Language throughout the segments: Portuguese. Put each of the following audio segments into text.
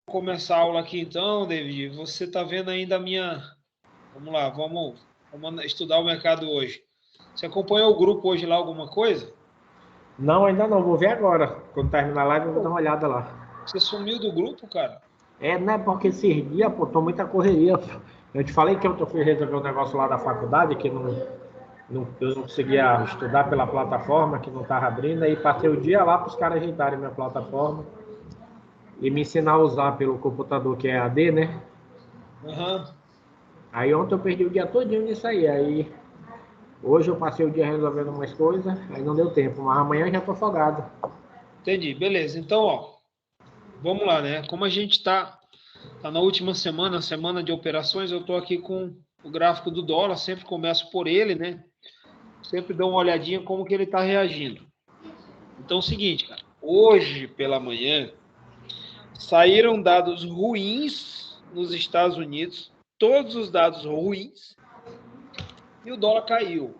começar a aula aqui então, David. Você está vendo ainda a minha... Vamos lá, vamos estudar o mercado hoje. Você acompanhou o grupo hoje lá, alguma coisa? Não, ainda não. Vou ver agora. Quando terminar a live, eu vou dar uma olhada lá. Você sumiu do grupo, cara? Né? Porque esses dias, pô, tô muita correria. Eu te falei que eu fui resolver um negócio lá da faculdade, que eu não conseguia estudar pela plataforma, que não estava abrindo. Aí passei o dia lá para os caras ajeitarem minha plataforma e me ensinar a usar pelo computador, que é AD, né? Aham. Aí ontem eu perdi o dia todinho nisso aí. Aí hoje eu passei o dia resolvendo umas coisas, aí não deu tempo. Mas amanhã eu já tô folgado. Entendi. Beleza. Então, ó, vamos lá, né? Como a gente tá na última semana, semana de operações, eu tô aqui com o gráfico do dólar, sempre começo por ele, né? Sempre dou uma olhadinha como que ele está reagindo. Então é o seguinte, cara, hoje pela manhã saíram dados ruins nos Estados Unidos, todos os dados ruins, e o dólar caiu.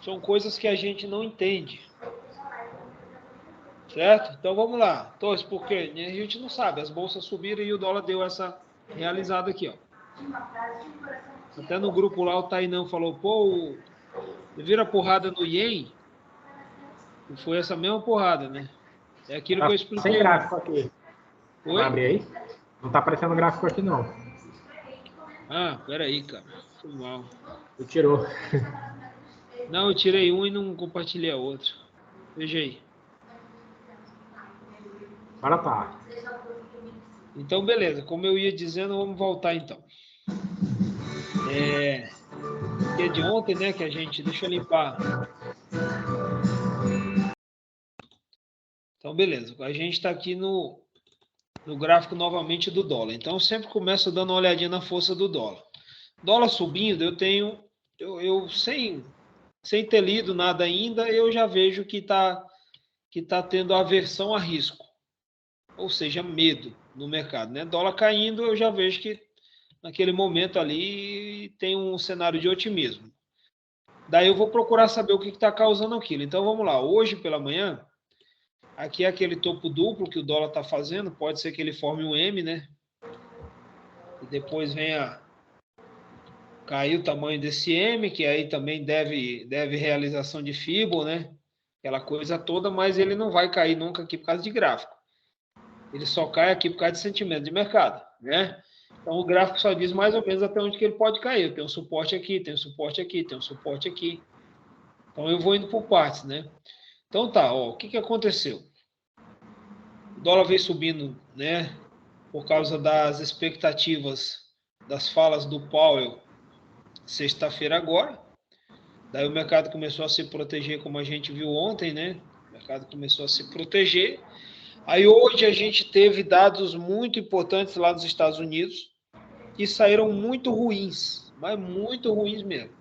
São coisas que a gente não entende. Certo? Então vamos lá. Torres, por quê? A gente não sabe. As bolsas subiram e o dólar deu essa realizada aqui, ó. Até no grupo lá o Tainão falou, pô, vira porrada no Ien, e foi essa mesma porrada, né? É aquilo que Tá eu sem expliquei ontem. gráfico aqui. Vai Oi? abrir aí? Não tá aparecendo gráfico aqui, não. Ah, peraí, cara. Foi mal. Tu tirou. Não, eu tirei um e não compartilhei a outra. Veja aí. Agora tá. Então, beleza. Como eu ia dizendo, vamos voltar então. Que é de ontem, né? Que a gente. Deixa eu limpar. Então, beleza. A gente está aqui no gráfico novamente do dólar. Então, eu sempre começo dando uma olhadinha na força do dólar. Dólar subindo, eu tenho. Eu sem ter lido nada ainda, eu já vejo que tá tendo aversão a risco. Ou seja, medo no mercado, né? Dólar caindo, eu já vejo que naquele momento ali tem um cenário de otimismo. Daí eu vou procurar saber o que está causando aquilo. Então vamos lá. Hoje pela manhã, aqui é aquele topo duplo que o dólar está fazendo. Pode ser que ele forme um M, né? E depois venha cair o tamanho desse M, que aí também deve realização de Fibo, né? Aquela coisa toda, mas ele não vai cair nunca aqui por causa de gráfico. Ele só cai aqui por causa de sentimento de mercado, né? Então o gráfico só diz mais ou menos até onde que ele pode cair. Tem um suporte aqui, tem um suporte aqui, tem um suporte aqui. Então eu vou indo por partes, né? Então tá, ó, o que que aconteceu? O dólar veio subindo, né? Por causa das expectativas das falas do Powell sexta-feira agora. Daí o mercado começou a se proteger, como a gente viu ontem, né? O mercado começou a se proteger. Aí hoje a gente teve dados muito importantes lá nos Estados Unidos que saíram muito ruins, mas muito ruins mesmo.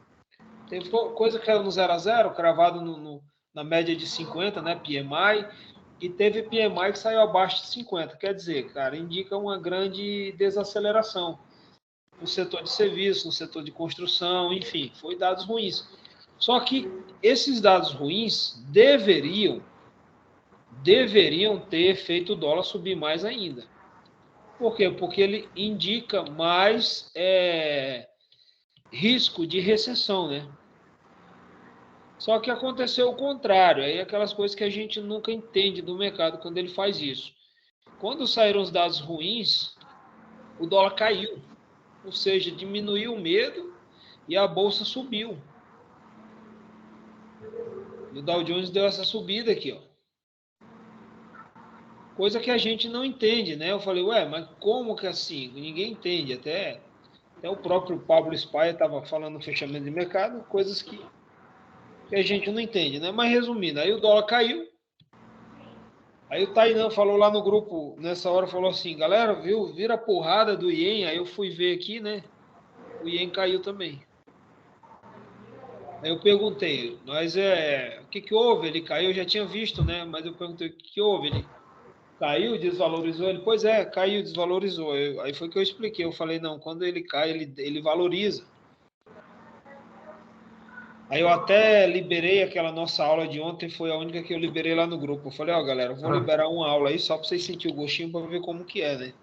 Teve coisa que caiu no 0 a 0, cravado na média de 50, né, PMI, e teve PMI que saiu abaixo de 50. Quer dizer, cara, indica uma grande desaceleração no setor de serviços, no setor de construção, enfim, foi dados ruins. Só que esses dados ruins deveriam ter feito o dólar subir mais ainda. Por quê? Porque ele indica mais risco de recessão, né? Só que aconteceu o contrário, aí aquelas coisas que a gente nunca entende do mercado quando ele faz isso. Quando saíram os dados ruins, o dólar caiu, ou seja, diminuiu o medo e a bolsa subiu. E o Dow Jones deu essa subida aqui, ó. Coisa que a gente não entende, né? Eu falei, ué, mas como que assim? Ninguém entende. Até o próprio Pablo Spaia estava falando no fechamento de mercado, coisas que a gente não entende, né? Mas resumindo, aí o dólar caiu. Aí o Tainan falou lá no grupo, nessa hora, falou assim, galera, viu, vira a porrada do Ien. Aí eu fui ver aqui, né? O Ien caiu também. Aí eu perguntei, mas o que houve? Ele caiu, eu já tinha visto, né? Mas eu perguntei, o que houve? Ele caiu, desvalorizou? Ele, pois é, caiu, desvalorizou. Aí foi que eu expliquei, eu falei, não, quando ele cai, ele valoriza. Aí eu até liberei aquela nossa aula de ontem, foi a única que eu liberei lá no grupo. Eu falei, ó, galera, eu vou liberar uma aula aí só para vocês sentirem o gostinho para ver como que é, né?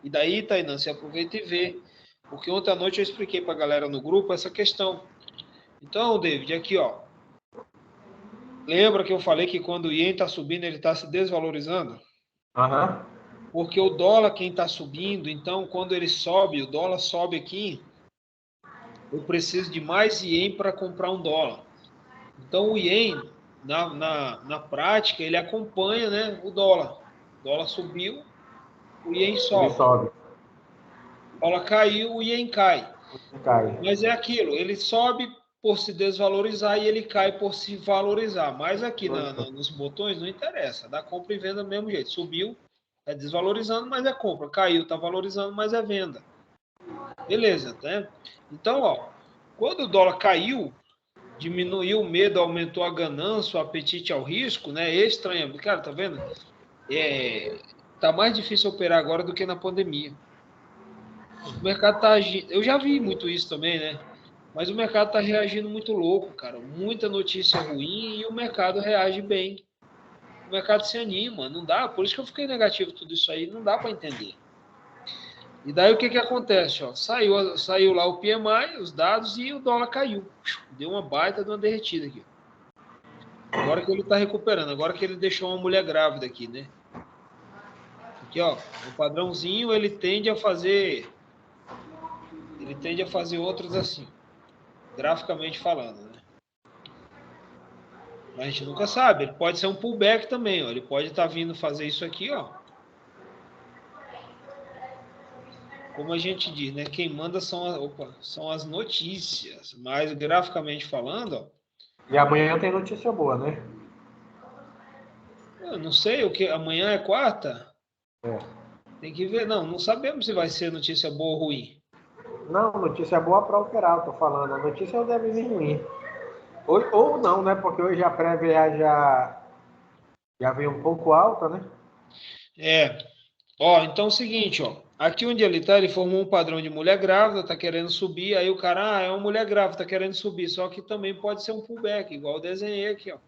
E daí, Tainan, você aproveita e vê. Porque ontem à noite eu expliquei para a galera no grupo essa questão. Então, David, aqui, ó. Lembra que eu falei que quando o Ien está subindo, ele está se desvalorizando? Aham. Porque o dólar, quem está subindo, então, quando ele sobe, o dólar sobe aqui, eu preciso de mais Ien para comprar um dólar. Então, o Ien, na prática, ele acompanha, né, o dólar. O dólar subiu, o Ien Ele sobe. sobe. O dólar caiu, o Ien cai. Cai. Mas é aquilo, ele sobe por se desvalorizar e ele cai por se valorizar. Mas aqui nos botões não interessa, dá compra e venda do mesmo jeito. Subiu, é desvalorizando, mas é compra. Caiu, está valorizando, mas é venda. Beleza, né? Então, ó, quando o dólar caiu, diminuiu o medo, aumentou a ganância, o apetite ao risco, né? Estranho, cara, tá vendo? Tá mais difícil operar agora do que na pandemia. O mercado tá agindo. Eu já vi muito isso também, né? Mas o mercado tá reagindo muito louco, cara. Muita notícia ruim e o mercado reage bem. O mercado se anima, não dá. Por isso que eu fiquei negativo tudo isso aí, não dá para entender. E daí o que que acontece? Ó? Saiu lá o PMI, os dados, e o dólar caiu. Deu uma baita de uma derretida aqui. Agora que ele está recuperando, agora que ele deixou uma mulher grávida aqui, né? Aqui, ó, o padrãozinho, ele tende a fazer outros assim, graficamente falando, né? Mas a gente nunca sabe, ele pode ser um pullback também, ó. Ele pode estar vindo fazer isso aqui, ó. Como a gente diz, né? Quem manda são as notícias, mas graficamente falando, ó. E amanhã tem notícia boa, né? Eu não sei o que. Amanhã é quarta? É. Tem que ver. Não sabemos se vai ser notícia boa ou ruim. Não, notícia boa para operar, eu tô falando. A notícia deve vir ruim. Ou não, né? Porque hoje a prévia já veio um pouco alta, né? Ó, então é o seguinte, ó. Aqui onde ele tá, ele formou um padrão de mulher grávida, tá querendo subir. Aí o cara, é uma mulher grávida, tá querendo subir. Só que também pode ser um pullback, igual eu desenhei aqui, ó.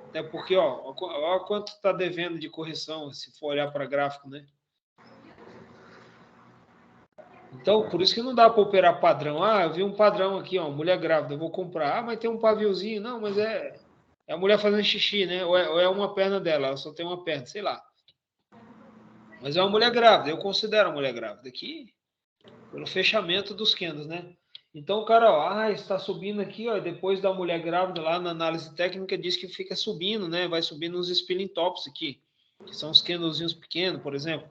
Até porque, ó quanto tá devendo de correção, se for olhar para gráfico, né? Então, por isso que não dá para operar padrão. Ah, eu vi um padrão aqui, ó, mulher grávida, eu vou comprar. Ah, mas tem um paviozinho. Não, mas é a mulher fazendo xixi, né? Ou é uma perna dela, ela só tem uma perna, sei lá. Mas é uma mulher grávida, eu considero a mulher grávida aqui pelo fechamento dos candles, né? Então o cara, ó, está subindo aqui, ó, e depois da mulher grávida lá na análise técnica diz que fica subindo, né? Vai subindo uns spilling tops aqui, que são os candlezinhos pequenos, por exemplo.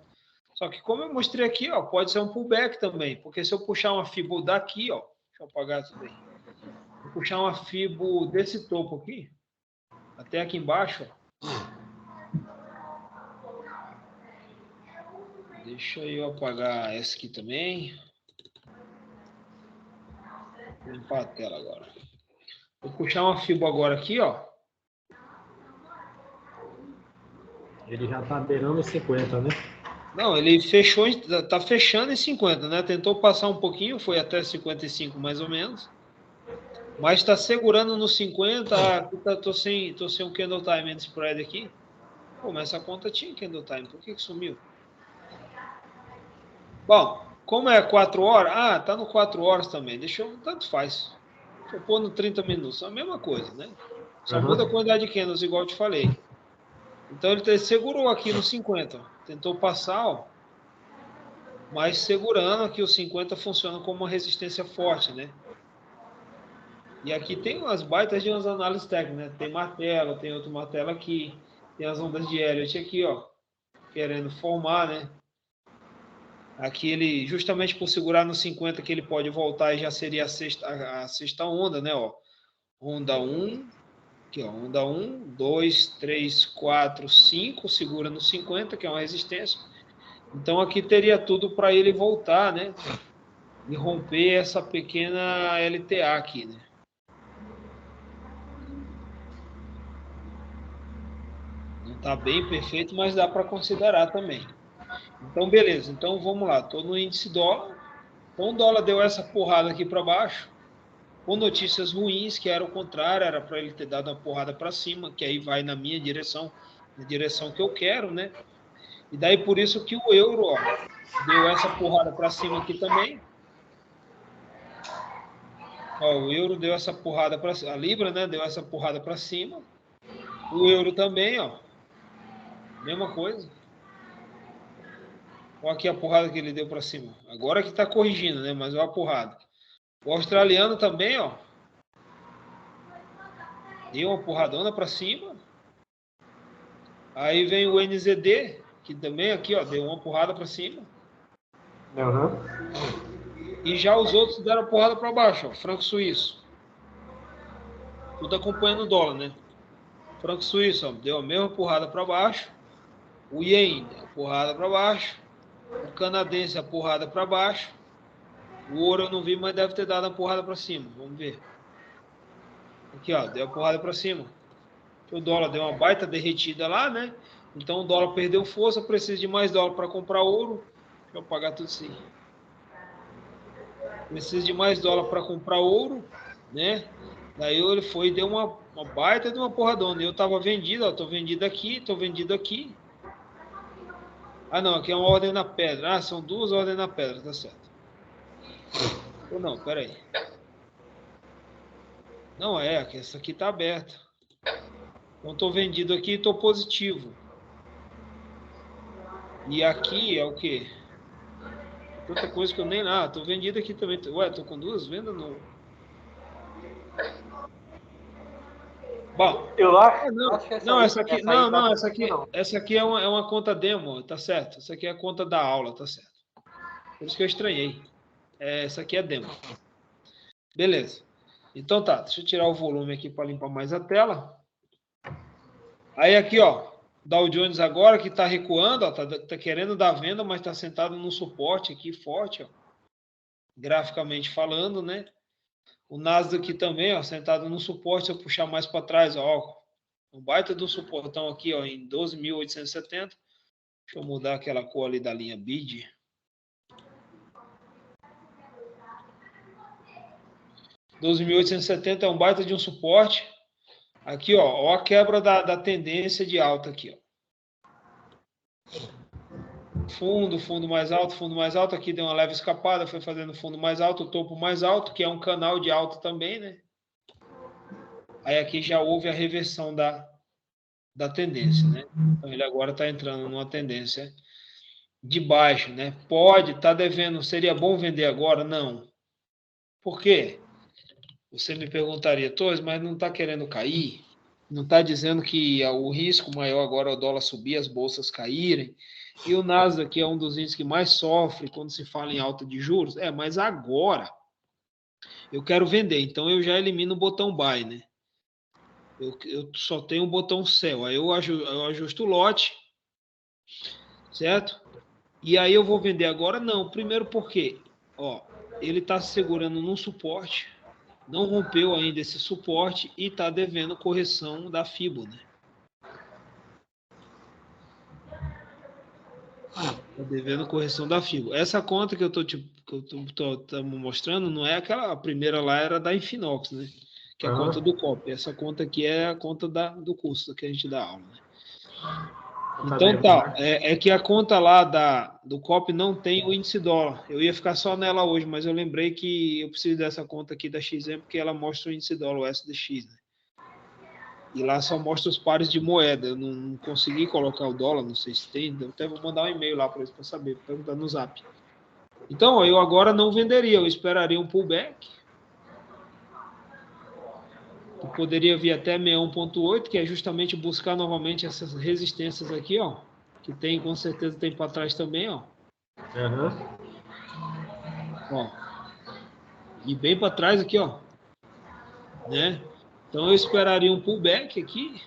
Só que como eu mostrei aqui, ó, pode ser um pullback também, porque se eu puxar uma fibo daqui, ó, deixa eu apagar isso daí. Vou puxar uma fibo desse topo aqui, até aqui embaixo, ó. Deixa eu apagar essa aqui também. Vou limpar a tela agora. Vou puxar uma fibra agora aqui, ó. Ele já tá beirando 50, né? Não, ele fechou, tá fechando em 50, né? Tentou passar um pouquinho, foi até 55 mais ou menos. Mas está segurando no 50. Aqui tô sem um candle time and spread aqui. Pô, mas essa conta tinha candle time, por que sumiu? Bom, como é 4 horas, tá no 4 horas também. Tanto faz. Deixa eu pôr no 30 minutos, é a mesma coisa, né? Só muda a quantidade de candles, igual eu te falei. Então ele segurou aqui no 50, tentou passar, ó, mas segurando aqui o 50 funciona como uma resistência forte, né? E aqui tem umas baitas de umas análises técnicas, né? Tem martelo, tem outro martelo aqui, tem as ondas de Elliott aqui, ó, querendo formar, né? Aqui ele, justamente por segurar no 50, que ele pode voltar e já seria a sexta onda, né? Ó, onda 1, aqui, ó, onda 1, 2, 3, 4, 5, segura no 50, que é uma resistência. Então aqui teria tudo para ele voltar, né? E romper essa pequena LTA aqui, né? Não está bem perfeito, mas dá para considerar também. Então, beleza. Então, vamos lá. Estou no índice dólar. Então, o dólar deu essa porrada aqui para baixo, com notícias ruins, que era o contrário, era para ele ter dado uma porrada para cima, que aí vai na minha direção, na direção que eu quero, né? E daí, por isso que o euro, ó, deu essa porrada para cima aqui também. Ó, o euro deu essa porrada para a libra, né? Deu essa porrada para cima. O euro também, ó. Mesma coisa. Olha aqui a porrada que ele deu para cima. Agora que está corrigindo, né? Mas olha a porrada. O australiano também, ó. Deu uma porradona para cima. Aí vem o NZD, que também aqui, ó, deu uma porrada para cima. E já os outros deram a porrada para baixo, ó. Franco suíço. Tudo acompanhando o dólar, né? Franco suíço, ó, deu a mesma porrada para baixo. O ien, a porrada para baixo. O canadense, a porrada para baixo. O ouro eu não vi, mas deve ter dado a porrada para cima. Vamos ver. Aqui, ó, deu a porrada para cima. O dólar deu uma baita derretida lá, né? Então o dólar perdeu força, precisa de mais dólar para comprar ouro. Deixa eu apagar tudo isso aí. Precisa de mais dólar para comprar ouro, né? Daí ele foi e deu uma baita de uma porradona. Eu tava vendido, ó, tô vendido aqui, tô vendido aqui. Ah, não, aqui é uma ordem na pedra. Ah, são duas ordens na pedra, tá certo. Ou não, pera aí. Não é, essa aqui tá aberta. Então tô vendido aqui e tô positivo. E aqui é o quê? Tanta coisa que eu nem... Ah, tô vendido aqui também. Ué, tô com duas vendas no... Bom, eu acho, essa aqui, essa aqui é uma conta demo, tá certo? Essa aqui é a conta da aula, tá certo? Por isso que eu estranhei. Essa aqui é demo. Beleza. Então tá, deixa eu tirar o volume aqui para limpar mais a tela. Aí aqui, ó, Dow Jones agora que tá recuando, ó, tá querendo dar venda, mas tá sentado no suporte aqui forte, ó. Graficamente falando, né? O Nasdaq aqui também, ó, sentado no suporte, se eu puxar mais para trás, ó, um baita do suportão aqui, ó, em 12.870. Deixa eu mudar aquela cor ali da linha BID. $12.870 é um baita de um suporte. Aqui, ó a quebra da tendência de alta aqui, ó. Fundo mais alto. Aqui deu uma leve escapada, foi fazendo fundo mais alto, topo mais alto, que é um canal de alta também, né? Aí aqui já houve a reversão da tendência, né? Então ele agora está entrando numa tendência de baixo, né? Pode, tá devendo, seria bom vender agora? Não. Por quê? Você me perguntaria, Torres, mas não está querendo cair? Não está dizendo que o risco maior agora é o dólar subir, as bolsas caírem? E o Nasdaq, que é um dos índices que mais sofre quando se fala em alta de juros? Mas agora eu quero vender, então eu já elimino o botão buy, né? Eu só tenho o botão sell, aí eu ajusto o lote, certo? E aí eu vou vender agora? Não, primeiro porque, ó, ele está segurando num suporte, não rompeu ainda esse suporte e está devendo correção da FIBO, né? Está devendo correção da FIBO. Essa conta que eu tô mostrando não é aquela, a primeira lá era da Infinox, né? Que é a conta do COP. Essa conta aqui é a conta do curso que a gente dá aula, né? Então tá, é que a conta lá do COP não tem o índice dólar. Eu ia ficar só nela hoje, mas eu lembrei que eu preciso dessa conta aqui da XM, porque ela mostra o índice dólar, o SDX, né? E lá só mostra os pares de moeda. Eu não consegui colocar o dólar, não sei se tem. Eu até vou mandar um e-mail lá para eles para saber, perguntar no Zap. Então, eu agora não venderia, eu esperaria um pullback. Que poderia vir até 61.8, que é justamente buscar novamente essas resistências aqui, ó. Que tem, com certeza, tem para trás também, ó. Ó. E bem para trás aqui, ó. Né? Então, eu esperaria um pullback aqui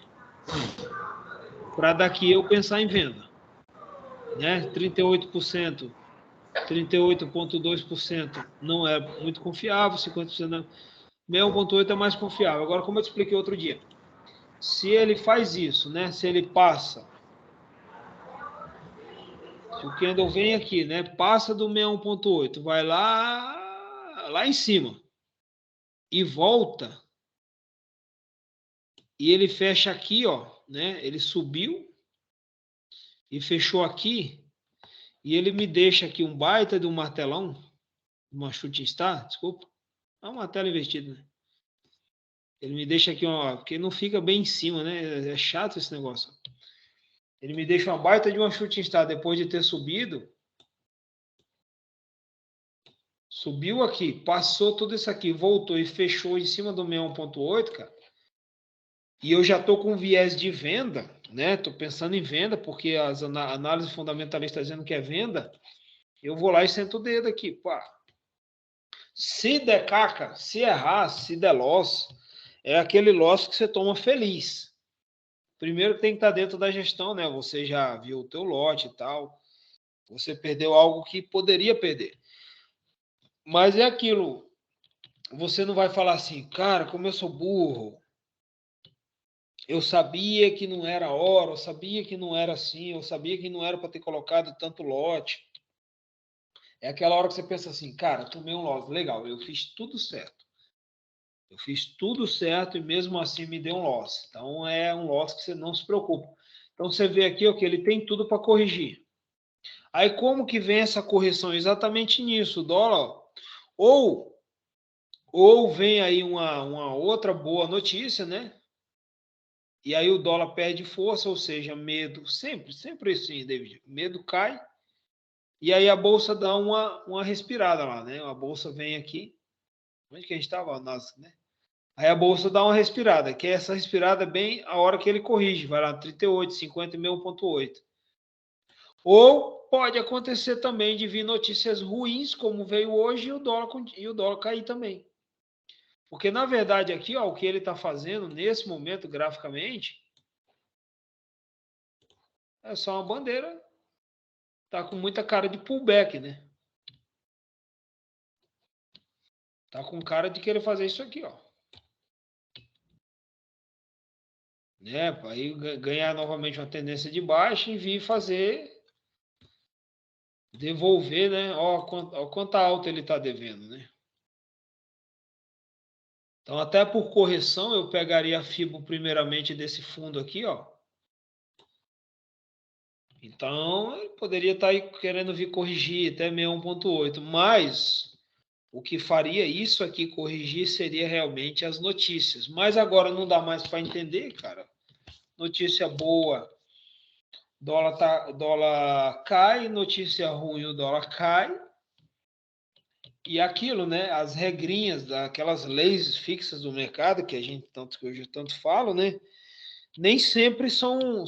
para daqui eu pensar em venda. Né? 38%, 38,2% não é muito confiável, 50% não. 61,8% é mais confiável. Agora, como eu te expliquei outro dia, se ele faz isso, né? Se ele passa, se o candle vem aqui, né? Passa do 61,8, vai lá em cima e volta, e ele fecha aqui, ó, né? Ele subiu e fechou aqui. e ele me deixa aqui um baita de um martelão, uma shooting star, desculpa. É uma tela invertida, né? Ele me deixa aqui, ó, porque não fica bem em cima, né? É chato esse negócio. Ele me deixa uma baita de uma shooting star depois de ter subido. Subiu aqui, passou tudo isso aqui, voltou e fechou em cima do 61.8, cara. E eu já tô com viés de venda, né? Tô pensando em venda, porque as análises fundamentalistas dizendo que é venda. Eu vou lá e sento o dedo aqui, pá. Se der caca, se errar, se der loss, é aquele loss que você toma feliz. Primeiro que tem que estar dentro da gestão, né? Você já viu o teu lote e tal. Você perdeu algo que poderia perder. Mas é aquilo. Você não vai falar assim, cara, como eu sou burro. Eu sabia que não era hora, eu sabia que não era assim, eu sabia que não era para ter colocado tanto lote. É aquela hora que você pensa assim, cara, tomei um lote, legal, eu fiz tudo certo. Eu fiz tudo certo e mesmo assim me deu um loss. Então é um loss que você não se preocupa. Então você vê aqui ó, que ele tem tudo para corrigir. Aí como que vem essa correção? Exatamente nisso, o dólar. Ou vem aí uma outra boa notícia, né? E aí o dólar perde força, ou seja, medo. Sempre assim, David. Medo cai. E aí a bolsa dá uma respirada lá, né? A bolsa vem aqui. Onde que a gente estava? Nossa, né? Aí a bolsa dá uma respirada, que é essa respirada bem a hora que ele corrige, vai lá 38, 50 e meio 1.8. Ou pode acontecer também de vir notícias ruins, como veio hoje, e o dólar cair também. Porque, na verdade, aqui, ó, o que ele está fazendo nesse momento, graficamente, é só uma bandeira. Tá com muita cara de pullback, né? Tá com cara de querer fazer isso aqui, ó. Né? Aí ganhar novamente uma tendência de baixa e vir fazer, devolver, né? Ó quanta alta ele está devendo, né? Então, até por correção, eu pegaria a FIBO primeiramente desse fundo aqui, ó. Então, ele poderia estar aí querendo vir corrigir até 61.8, mas o que faria isso aqui corrigir seria realmente as notícias. Mas agora não dá mais para entender, cara. Notícia boa, dólar cai, notícia ruim, o dólar cai. E aquilo, né? As regrinhas daquelas leis fixas do mercado que que hoje tanto falo, né? Nem sempre são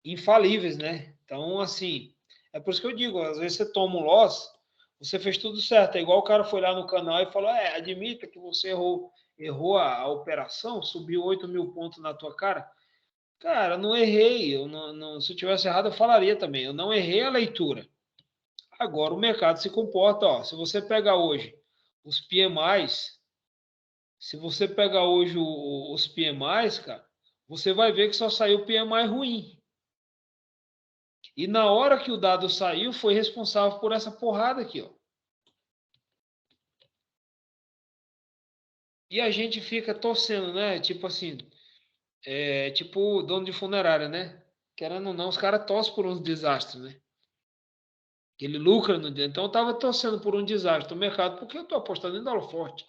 infalíveis, né? Então, assim, é por isso que eu digo, às vezes você toma um loss, você fez tudo certo. É igual o cara foi lá no canal e falou, admita que você errou a operação, subiu 8.000 pontos na tua cara. Cara, não errei. Se eu tivesse errado, eu falaria também. Eu não errei a leitura. Agora o mercado se comporta, ó. Se você pegar hoje os PMIs, se você pegar hoje os PMIs, cara, você vai ver que só saiu PMI ruim. E na hora que o dado saiu, foi responsável por essa porrada aqui, ó. E a gente fica torcendo, né? Tipo assim, tipo dono de funerária, né? Querendo ou não, os caras torcem por uns desastres, né? Que ele lucra no dia. Então eu estava torcendo por um desastre no mercado, porque eu estou apostando em dólar forte.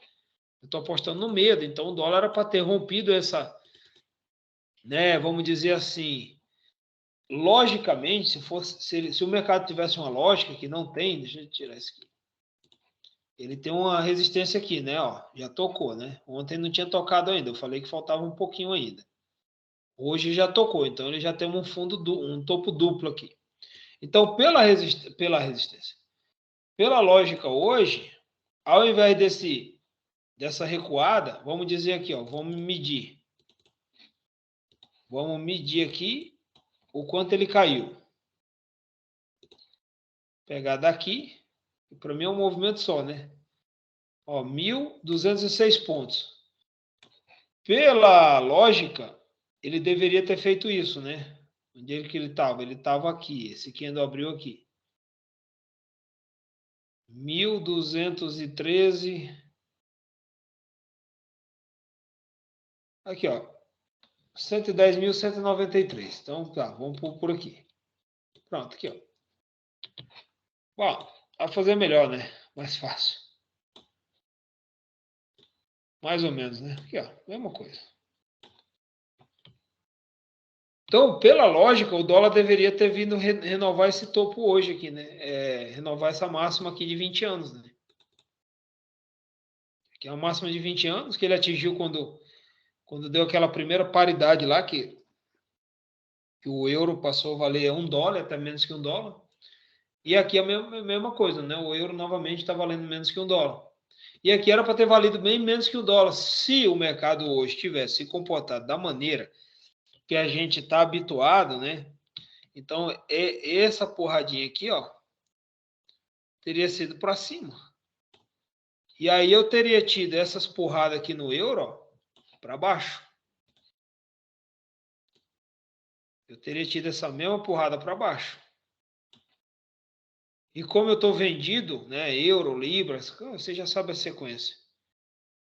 Eu estou apostando no medo. Então o dólar era para ter rompido essa, né? Vamos dizer assim, logicamente, se o mercado tivesse uma lógica que não tem, deixa eu tirar isso aqui. Ele tem uma resistência aqui, né? Ó, já tocou, né? Ontem não tinha tocado ainda. Eu falei que faltava um pouquinho ainda. Hoje já tocou, então ele já tem um topo duplo aqui. Então, pela resistência, pela lógica hoje, ao invés dessa recuada, vamos dizer aqui, ó, vamos medir. Vamos medir aqui o quanto ele caiu. Pegar daqui, para mim é um movimento só, né? Ó, 1.206 pontos. Pela lógica, ele deveria ter feito isso, né? Onde ele que ele estava? Ele estava aqui. Esse candle abriu aqui. 1.213. Aqui, ó. 110.193. Então, tá, vamos por aqui. Pronto, aqui, ó. Bom, vai fazer melhor, né? Mais fácil. Mais ou menos, né? Aqui, ó, mesma coisa. Então, pela lógica, o dólar deveria ter vindo renovar esse topo hoje aqui, né? Renovar essa máxima aqui de 20 anos, né? Que é uma máxima de 20 anos que ele atingiu quando deu aquela primeira paridade lá, que o euro passou a valer $1, até menos que $1. E aqui é a mesma coisa, né? O euro novamente está valendo menos que $1. E aqui era para ter valido bem menos que $1, se o mercado hoje tivesse se comportado da maneira que a gente está habituado, né? Então, essa porradinha aqui, ó, teria sido para cima. E aí eu teria tido essas porradas aqui no euro, para baixo. Eu teria tido essa mesma porrada para baixo. E como eu estou vendido, né, euro, libras, você já sabe a sequência.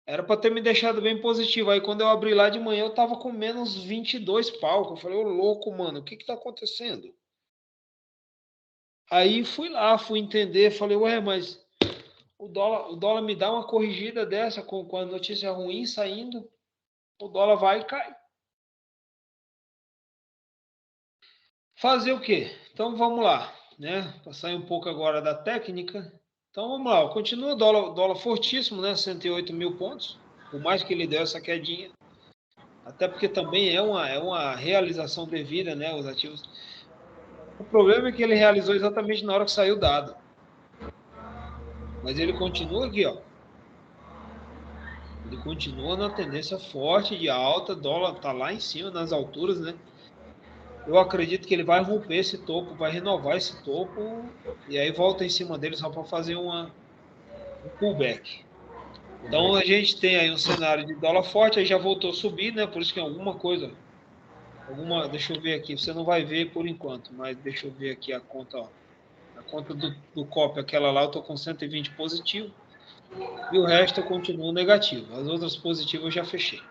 Era para ter me deixado bem positivo. Aí quando eu abri lá de manhã, eu estava com menos 22 pau. Eu falei, ô louco, mano, o que está acontecendo? Aí fui lá, fui entender, falei, ué, mas o dólar me dá uma corrigida dessa com a notícia ruim saindo, o dólar vai e cai. Fazer o quê? Então vamos lá, né? Para sair um pouco agora da técnica. Então vamos lá, continua o dólar fortíssimo, né? 108 mil pontos, por mais que ele deu essa quedinha. Até porque também é uma realização devida, né? Os ativos. O problema é que ele realizou exatamente na hora que saiu o dado. Mas ele continua aqui, ó. Ele continua na tendência forte de alta, dólar está lá em cima, nas alturas, né? Eu acredito que ele vai romper esse topo, vai renovar esse topo e aí volta em cima dele só para fazer um pullback. Então a gente tem aí um cenário de dólar forte, aí já voltou a subir, né? Por isso que alguma coisa, deixa eu ver aqui, você não vai ver por enquanto, mas deixa eu ver aqui a conta, ó. A conta do COP, aquela lá, eu tô com 120 positivo e o resto eu continuo negativo. As outras positivas eu já fechei.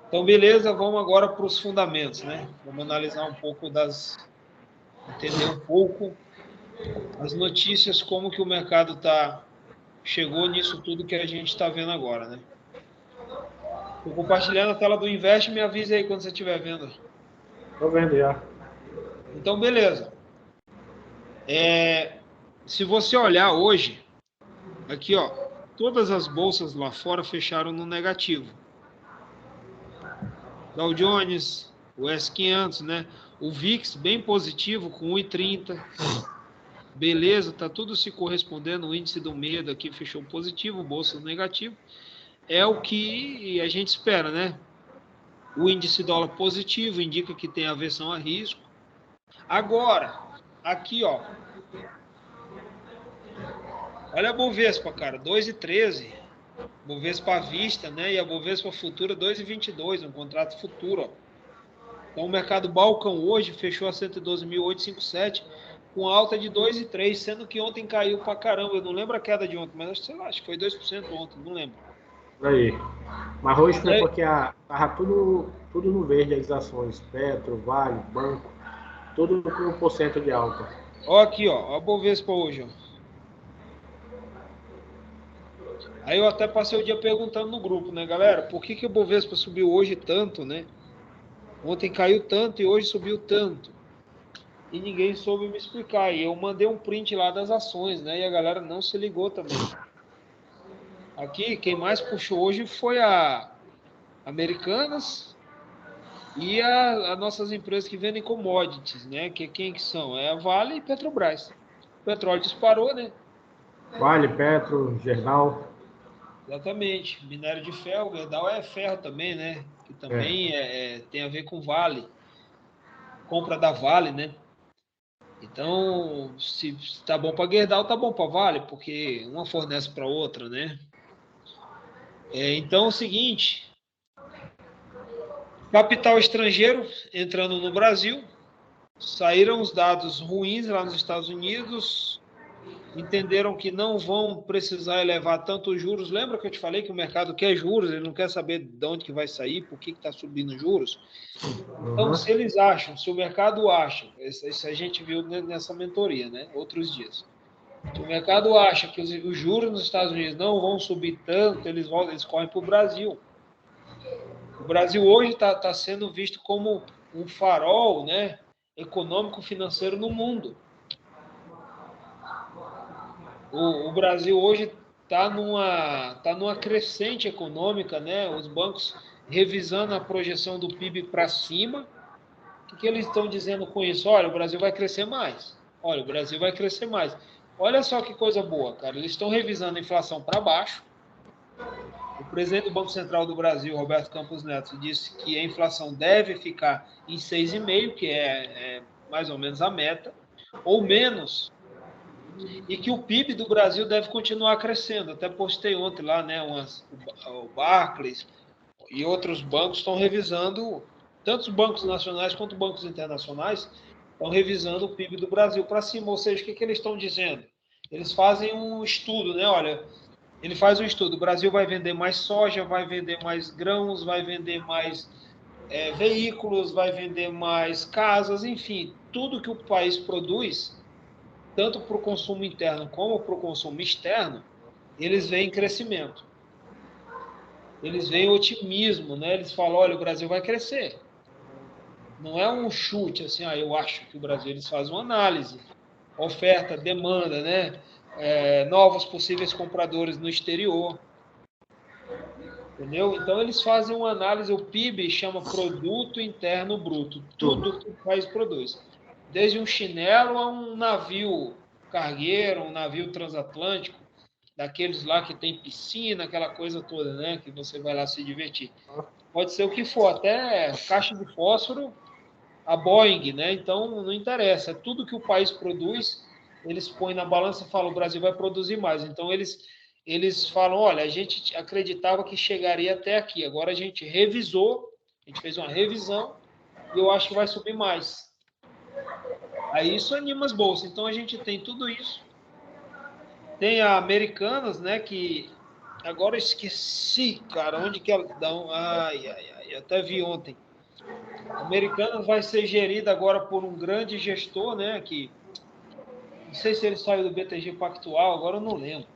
Então, beleza, vamos agora para os fundamentos, né? Vamos analisar um pouco entender um pouco as notícias, como que o mercado chegou nisso tudo que a gente está vendo agora, né? Estou compartilhando a tela do Invest, me avise aí quando você estiver vendo. Estou vendo já. Então, beleza. Se você olhar hoje, aqui, ó, todas as bolsas lá fora fecharam no negativo. Dow Jones, o S500, né? O VIX bem positivo com 1,30. Beleza, tá tudo se correspondendo. O índice do medo aqui fechou positivo, bolsa negativo. É o que a gente espera, né? O índice dólar positivo indica que tem aversão a risco. Agora, aqui, ó. Olha a Bovespa, cara, 2,13. Bovespa à vista, né? E a Bovespa futura 2,22, um contrato futuro, ó. Então o mercado balcão hoje fechou a 112.857 com alta de 2,3, sendo que ontem caiu pra caramba. Eu não lembro a queda de ontem, mas sei lá, acho que foi 2% ontem, não lembro. Aí. Mas hoje foi porque estava tudo no verde as ações. Petro, Vale, Banco, tudo com 1% de alta. Ó aqui, ó, a Bovespa hoje, ó. Aí eu até passei o dia perguntando no grupo, né, galera, por que o Bovespa subiu hoje tanto, né? Ontem caiu tanto e hoje subiu tanto. E ninguém soube me explicar. E eu mandei um print lá das ações, né? E a galera não se ligou também. Aqui, quem mais puxou hoje foi a Americanas e as nossas empresas que vendem commodities, né? Quem que são? É a Vale e Petrobras. O petróleo disparou, né? Vale, Petro, Gerdau. Exatamente. Minério de ferro, Gerdau é ferro também, né? Que também tem a ver com Vale. Compra da Vale, né? Então, se tá bom para Gerdau, tá bom para Vale, porque uma fornece para outra, né? Então é o seguinte, capital estrangeiro entrando no Brasil, saíram os dados ruins lá nos Estados Unidos, entenderam que não vão precisar elevar tanto os juros. Lembra que eu te falei que o mercado quer juros, ele não quer saber de onde que vai sair, por que está subindo os juros? Então, se eles acham, se o mercado acha, isso a gente viu nessa mentoria, né? Outros dias. Se o mercado acha que os juros nos Estados Unidos não vão subir tanto, eles correm para o Brasil. O Brasil hoje está sendo visto como um farol, né, econômico-financeiro no mundo. O Brasil hoje está numa crescente econômica, né? Os bancos revisando a projeção do PIB para cima. O que eles estão dizendo com isso? Olha, o Brasil vai crescer mais. Olha, o Brasil vai crescer mais. Olha só que coisa boa, cara. Eles estão revisando a inflação para baixo. O presidente do Banco Central do Brasil, Roberto Campos Neto, disse que a inflação deve ficar em 6,5%, que é mais ou menos a meta, ou menos, e que o PIB do Brasil deve continuar crescendo. Até postei ontem lá, né, o Barclays e outros bancos estão revisando, tanto os bancos nacionais quanto bancos internacionais, estão revisando o PIB do Brasil para cima. Ou seja, o que eles estão dizendo? Eles fazem um estudo, né? Olha, ele faz um estudo, o Brasil vai vender mais soja, vai vender mais grãos, vai vender mais veículos, vai vender mais casas, enfim, tudo que o país produz, tanto para o consumo interno como para o consumo externo, eles veem crescimento. Eles veem otimismo, né? Eles falam, olha, o Brasil vai crescer. Não é um chute, assim, eu acho que o Brasil, eles fazem uma análise, oferta, demanda, né? Novos possíveis compradores no exterior. Entendeu? Então, eles fazem uma análise, o PIB chama Produto Interno Bruto, tudo que o país produz. Desde um chinelo a um navio cargueiro, um navio transatlântico, daqueles lá que tem piscina, aquela coisa toda, né? Que você vai lá se divertir. Pode ser o que for, até caixa de fósforo, a Boeing, né? Então, não interessa. Tudo que o país produz, eles põem na balança e falam, o Brasil vai produzir mais. Então, eles falam, olha, a gente acreditava que chegaria até aqui. Agora a gente revisou, a gente fez uma revisão e eu acho que vai subir mais. Aí isso anima as bolsas. Então, a gente tem tudo isso. Tem a Americanas, né, que agora eu esqueci, cara, onde que ela dá eu até vi ontem. A Americanas vai ser gerida agora por um grande gestor, né, que não sei se ele saiu do BTG Pactual, agora eu não lembro.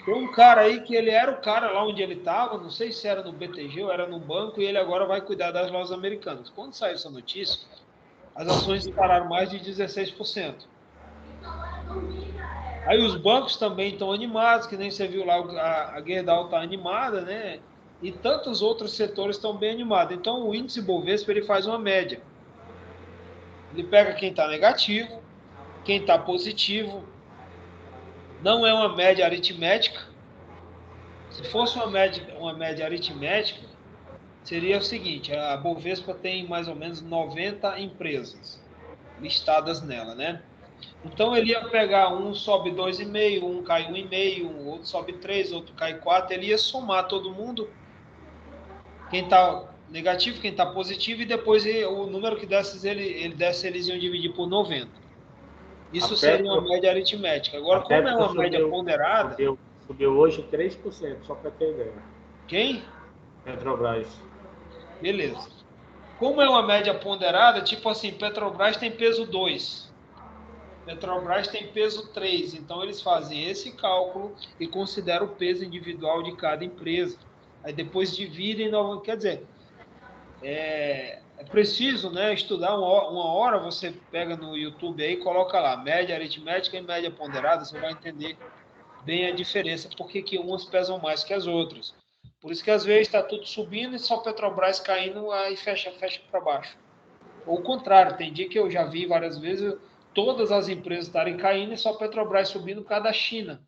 Tem um cara aí que ele era o cara lá onde ele estava, não sei se era no BTG ou era no banco, e ele agora vai cuidar das lojas americanas. Quando saiu essa notícia, as ações dispararam mais de 16%. Aí os bancos também estão animados, que nem você viu lá, a Gerdau está animada, né? E tantos outros setores estão bem animados. Então, o índice Bovespa ele faz uma média. Ele pega quem está negativo, quem está positivo. Não é uma média aritmética. Se fosse uma média aritmética, seria o seguinte, a Bovespa tem mais ou menos 90 empresas listadas nela, né? Então, ele ia pegar um sobe 2,5, um cai 1,5, um outro sobe 3, outro cai 4, ele ia somar todo mundo, quem está negativo, quem está positivo, e depois o número que desse, eles iam dividir por 90. Isso seria uma média aritmética. Agora, como é uma média ponderada... Subiu hoje 3%, só para ter ideia. Quem? Petrobras. Beleza. Como é uma média ponderada, tipo assim, Petrobras tem peso 2. Petrobras tem peso 3, então eles fazem esse cálculo e consideram o peso individual de cada empresa. Aí depois dividem, quer dizer, é preciso, né, estudar uma hora, você pega no YouTube aí, coloca lá, média aritmética e média ponderada, você vai entender bem a diferença, porque que umas pesam mais que as outras. Por isso que às vezes está tudo subindo e só Petrobras caindo, aí fecha para baixo. Ou o contrário, tem dia que eu já vi várias vezes todas as empresas estarem caindo e só Petrobras subindo por causa da China.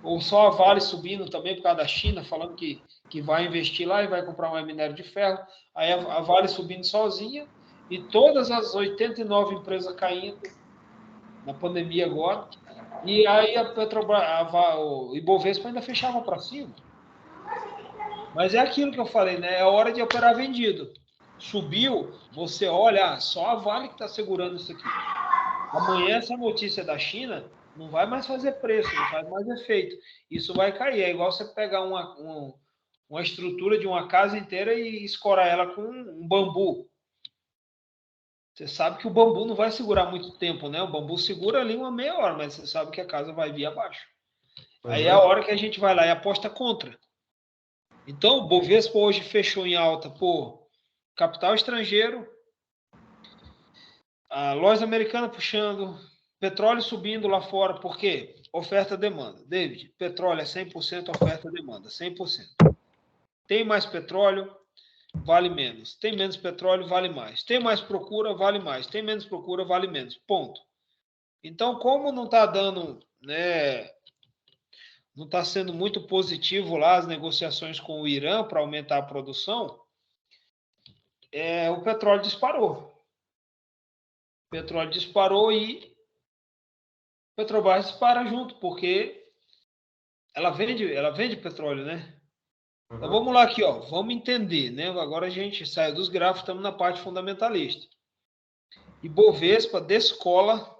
Ou só a Vale subindo também por causa da China, falando que vai investir lá e vai comprar mais minério de ferro. Aí a Vale subindo sozinha e todas as 89 empresas caindo na pandemia agora. E aí a Petrobras, o Ibovespa ainda fechava para cima. Mas é aquilo que eu falei, né? É hora de operar vendido. Subiu, você olha, só a Vale que está segurando isso aqui. Amanhã essa notícia da China não vai mais fazer preço, não faz mais efeito. Isso vai cair. É igual você pegar uma estrutura de uma casa inteira e escorar ela com um bambu. Você sabe que o bambu não vai segurar muito tempo, né? O bambu segura ali uma meia hora, mas você sabe que a casa vai vir abaixo. Aí é a hora que a gente vai lá e aposta contra. Então, o Bovespa hoje fechou em alta por capital estrangeiro, a loja americana puxando, petróleo subindo lá fora, por quê? Oferta e demanda. David, petróleo é 100% oferta e demanda, 100%. Tem mais petróleo, vale menos. Tem menos petróleo, vale mais. Tem mais procura, vale mais. Tem menos procura, vale menos. Ponto. Então, como não está dando, né, não está sendo muito positivo lá as negociações com o Irã para aumentar a produção, o petróleo disparou. O petróleo disparou e Petrobras dispara junto, porque ela vende petróleo, né? Então vamos lá aqui, ó, vamos entender, né? Agora a gente saiu dos gráficos, estamos na parte fundamentalista. E Bovespa descola,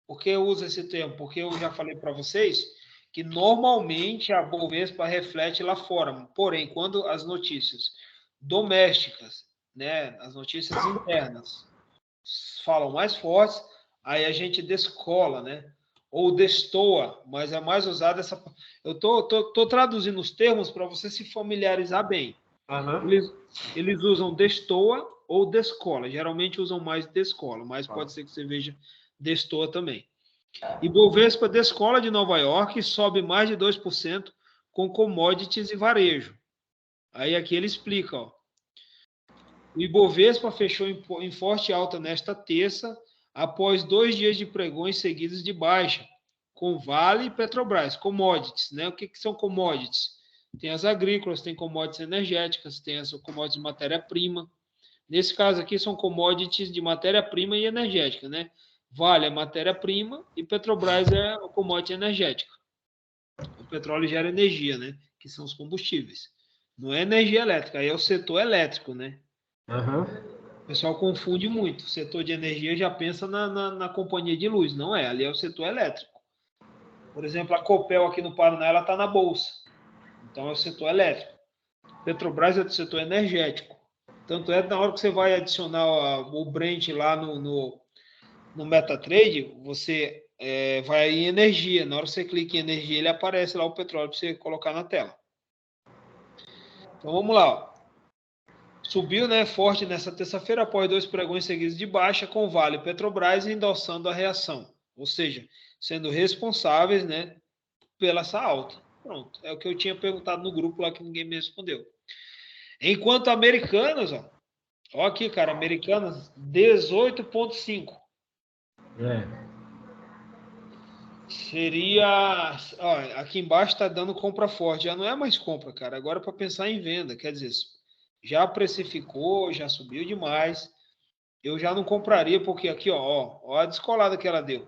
por que eu uso esse termo? Porque eu já falei para vocês que normalmente a Bovespa reflete lá fora, porém, quando as notícias domésticas, né, as notícias internas falam mais fortes, aí a gente descola, né? Ou destoa, mas é mais usada essa. Eu tô traduzindo os termos para você se familiarizar bem. Eles usam destoa ou descola. Geralmente usam mais descola, mas pode ser que você veja destoa também. E Bovespa descola de Nova York e sobe mais de 2% com commodities e varejo. Aí aqui ele explica, ó. O Ibovespa fechou em forte alta nesta terça, após 2 dias de pregões seguidos de baixa, com Vale e Petrobras, commodities, né? O que são commodities? Tem as agrícolas, tem commodities energéticas, tem as commodities de matéria-prima. Nesse caso aqui são commodities de matéria-prima e energética, né? Vale é matéria-prima e Petrobras é a commodity energética. O petróleo gera energia, né? Que são os combustíveis. Não é energia elétrica, aí é o setor elétrico, né? O pessoal confunde muito. O setor de energia já pensa na companhia de luz. Não é, ali é o setor elétrico. Por exemplo, a Copel aqui no Paraná, ela está na Bolsa. Então, é o setor elétrico. Petrobras é do setor energético. Tanto é que na hora que você vai adicionar o Brent lá no MetaTrader, você vai em energia. Na hora que você clica em energia, ele aparece lá o petróleo para você colocar na tela. Então, vamos lá, ó. Subiu, né, forte nessa terça-feira após 2 pregões seguidos de baixa, com Vale e Petrobras endossando a reação, ou seja, sendo responsáveis, né, pela essa alta. Pronto, é o que eu tinha perguntado no grupo lá que ninguém me respondeu. Enquanto Americanas, ó aqui, cara, Americanas 18,5. Seria, ó, aqui embaixo está dando compra forte, já não é mais compra, cara, agora é para pensar em venda, quer dizer, já precificou, já subiu demais. Eu já não compraria, porque aqui, ó a descolada que ela deu.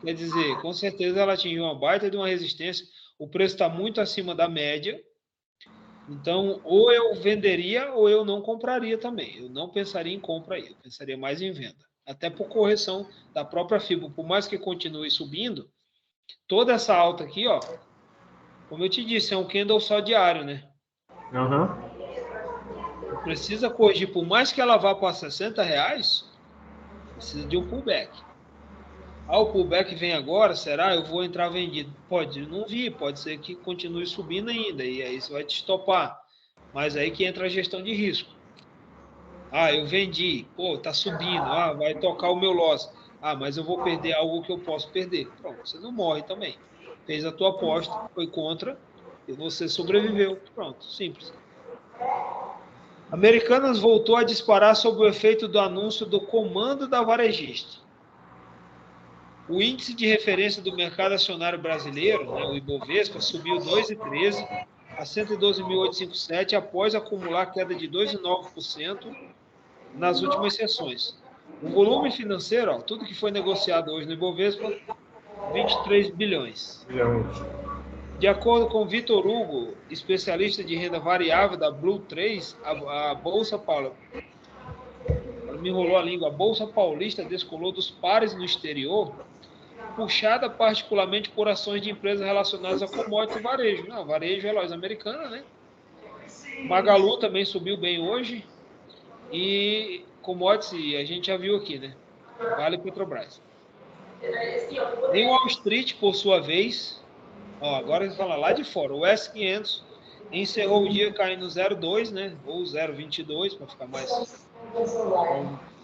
Quer dizer, com certeza ela atingiu uma baita de uma resistência. O preço está muito acima da média. Então, ou eu venderia ou eu não compraria também. Eu não pensaria em compra aí, eu pensaria mais em venda. Até por correção da própria FIBO. Por mais que continue subindo, toda essa alta aqui, ó, como eu te disse, é um candle só diário, né? Precisa corrigir, por mais que ela vá para R$60, precisa de um pullback. O pullback vem agora, será? Eu vou entrar vendido. Pode não vir, pode ser que continue subindo ainda, e aí você vai te estopar. Mas aí que entra a gestão de risco. Eu vendi, tá subindo, vai tocar o meu loss. Mas eu vou perder algo que eu posso perder. Pronto, você não morre também. Fez a tua aposta, foi contra, e você sobreviveu. Pronto, simples. Americanas voltou a disparar sob o efeito do anúncio do comando da varejista. O índice de referência do mercado acionário brasileiro, né, o Ibovespa, subiu 2,13 a 112.857 após acumular queda de 2,9% nas últimas sessões. O volume financeiro, tudo que foi negociado hoje no Ibovespa, 23 bilhões. De acordo com Vitor Hugo, especialista de renda variável da Blue 3, a Bolsa Paulista, me enrolou a língua, a Bolsa Paulista descolou dos pares no exterior puxada particularmente por ações de empresas relacionadas a commodities e varejo. Não, varejo é loja americana, né? Magalu também subiu bem hoje. E commodities, a gente já viu aqui, né? Vale Petrobras. Em Wall Street, por sua vez, ó, agora ele fala lá de fora, o S500 encerrou o dia caindo 0,2, né? Ou 0,22, para ficar mais...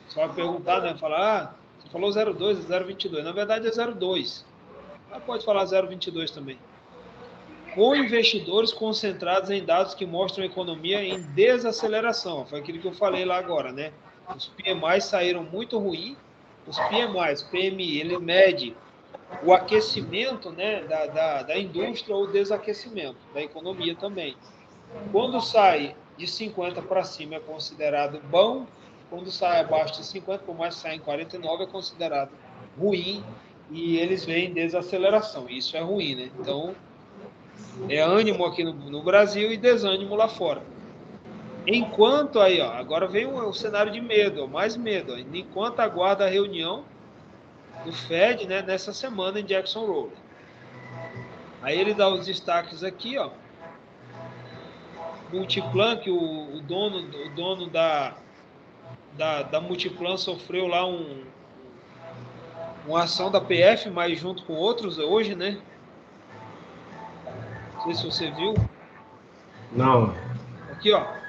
Só perguntar, né? Falar, você falou 0,2, é 0,22. Na verdade é 0,2. Mas pode falar 0,22 também. Com investidores concentrados em dados que mostram a economia em desaceleração. Foi aquilo que eu falei lá agora, né? Os PMIs saíram muito ruim. Os PMIs, PMI, ele mede o aquecimento, né, da indústria ou o desaquecimento da economia também. Quando sai de 50 para cima é considerado bom, quando sai abaixo de 50, por mais que saia em 49, é considerado ruim e eles veem desaceleração. Isso é ruim, né? Então, é ânimo aqui no Brasil e desânimo lá fora. Enquanto aí, ó, agora vem o cenário de medo, mais medo. Ó, enquanto aguarda a reunião do Fed, né, nessa semana em Jackson Hole. Aí ele dá os destaques aqui, ó. Multiplan, que o dono da Multiplan sofreu lá uma ação da PF, mas junto com outros hoje, né? Não sei se você viu. Não. Aqui, ó.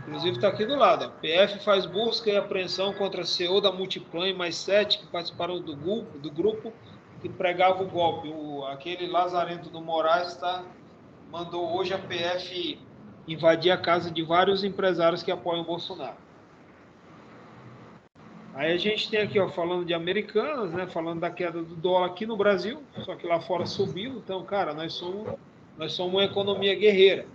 Inclusive está aqui do lado. A PF faz busca e apreensão contra a CEO da Multiplan e mais 7 que participaram do grupo que pregava o golpe. Aquele Lazarento do Moraes mandou hoje a PF invadir a casa de vários empresários que apoiam o Bolsonaro. Aí a gente tem aqui, ó, falando de Americanas, né, falando da queda do dólar aqui no Brasil, só que lá fora subiu. Então, cara, nós somos uma economia guerreira.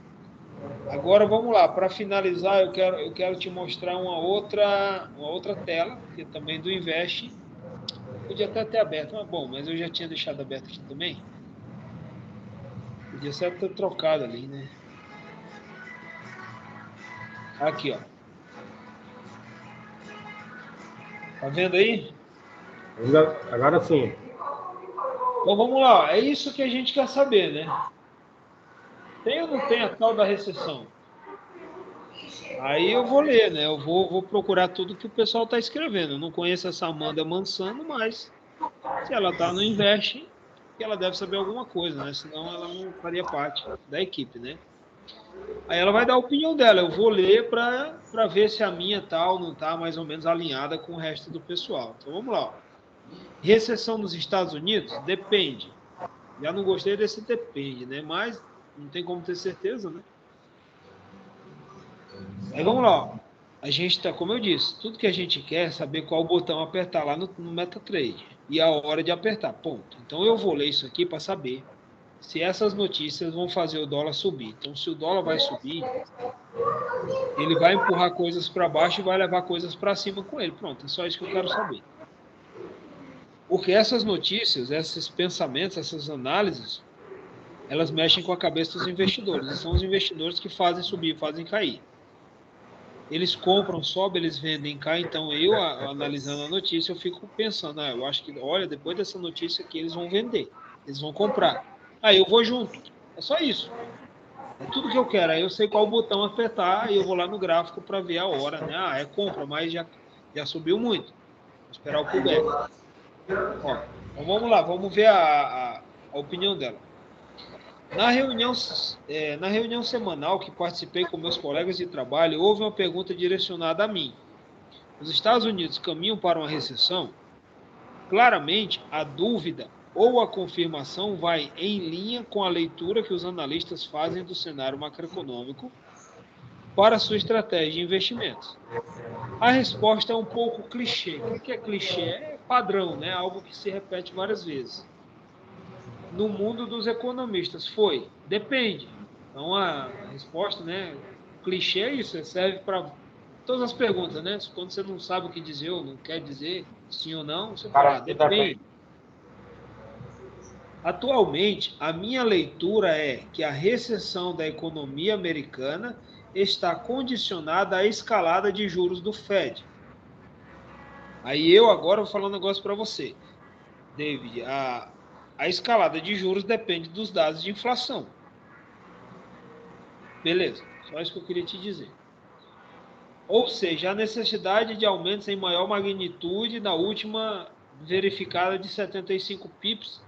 Agora vamos lá, para finalizar, eu quero te mostrar uma outra tela, que é também do Invest. Podia até ter aberto, mas bom, mas eu já tinha deixado aberto aqui também. Podia ser ter trocado ali, né? Aqui, ó. Tá vendo aí? Agora sim. Então vamos lá, é isso que a gente quer saber, né? Tem ou não tem a tal da recessão? Aí eu vou ler, né? Eu vou procurar tudo que o pessoal está escrevendo. Eu não conheço essa Amanda Mansano, mas se ela está no Invest, ela deve saber alguma coisa, né? Senão ela não faria parte da equipe, né? Aí ela vai dar a opinião dela. Eu vou ler para ver se a minha tal não está mais ou menos alinhada com o resto do pessoal. Então vamos lá. Recessão nos Estados Unidos? Depende. Já não gostei desse depende, né? Mas não tem como ter certeza, né? Aí vamos lá. A gente está, como eu disse, tudo que a gente quer é saber qual botão apertar lá no MetaTrader e a hora de apertar, ponto. Então eu vou ler isso aqui para saber se essas notícias vão fazer o dólar subir. Então, se o dólar vai subir, ele vai empurrar coisas para baixo e vai levar coisas para cima com ele. Pronto, é só isso que eu quero saber. Porque essas notícias, esses pensamentos, essas análises, elas mexem com a cabeça dos investidores. E são os investidores que fazem subir, fazem cair. Eles compram, sobem, eles vendem, caem. Então, eu, analisando a notícia, eu fico pensando, eu acho que, olha, depois dessa notícia aqui, eles vão vender, eles vão comprar. Aí eu vou junto. É só isso. É tudo que eu quero. Aí eu sei qual botão apertar e eu vou lá no gráfico para ver a hora, né? É compra, mas já subiu muito. Vou esperar o pullback. Ó, então vamos lá, vamos ver a opinião dela. Na reunião semanal que participei com meus colegas de trabalho, houve uma pergunta direcionada a mim. Os Estados Unidos caminham para uma recessão? Claramente, a dúvida ou a confirmação vai em linha com a leitura que os analistas fazem do cenário macroeconômico para sua estratégia de investimentos. A resposta é um pouco clichê. O que é clichê? É padrão, né? Algo que se repete várias vezes. No mundo dos economistas foi, depende. Então a resposta, né? Clichê é isso, serve para todas as perguntas, né? Quando você não sabe o que dizer ou não quer dizer sim ou não, você fala, depende. Atualmente, a minha leitura é que a recessão da economia americana está condicionada à escalada de juros do Fed. Aí eu agora vou falar um negócio para você. David, a escalada de juros depende dos dados de inflação. Beleza, só isso que eu queria te dizer. Ou seja, a necessidade de aumentos em maior magnitude na última verificada de 75 pips